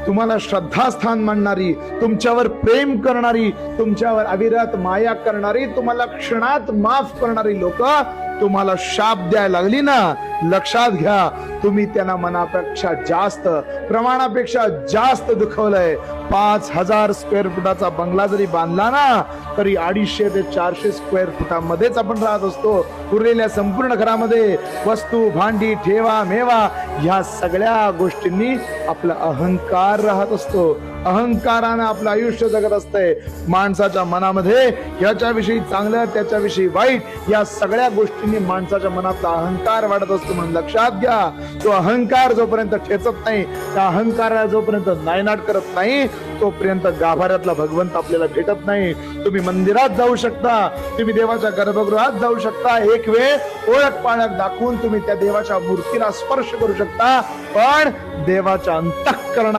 तुम्हाला श्रद्धास्थान मानणारी, तुमच्यावर प्रेम करणारी, तुमच्यावर अविरत माया करणारी, तुम्हाला क्षणात माफ करणारी लोक तुम्हाला शाप द्यायला लागली ना, लक्षात घ्या, तुम्ही त्यांना मनापेक्षा जास्त, प्रमाणापेक्षा जास्त दुखवलंय. 5,000 स्क्वेअर फुटाचा बंगला जरी बांधला ना, तरी 250 ते 400 स्क्वेअर फुटामध्येच आपण राहत असतो. उरलेल्या संपूर्ण घरामध्ये वस्तू, भांडी, ठेवा मेवा ह्या सगळ्या गोष्टींनी आपला अहंकार राहत असतो. अहंकारानं आपलं आयुष्य जगत असतंय. माणसाच्या मनामध्ये याच्याविषयी चांगलं, त्याच्याविषयी वाईट, या सगळ्या गोष्टींनी माणसाच्या मनातला अहंकार वाढत असतो. म्हणून लक्षात घ्या, तो अहंकार जोपर्यंत ठेचत नाही, त्या अहंकाराला जोपर्यंत नायनाट करत नाही, तोपर्यंत गाभाऱ्यातला भगवंत आपल्याला भेटत नाही. तुम्ही मंदिरात जाऊ शकता, तुम्ही देवाच्या गर्भगृहात जाऊ शकता, एक वेळ ओळख पाळख दाखवून तुम्ही त्या देवाच्या मूर्तीला स्पर्श करू शकता, पण देवाच्या अंतःकरणात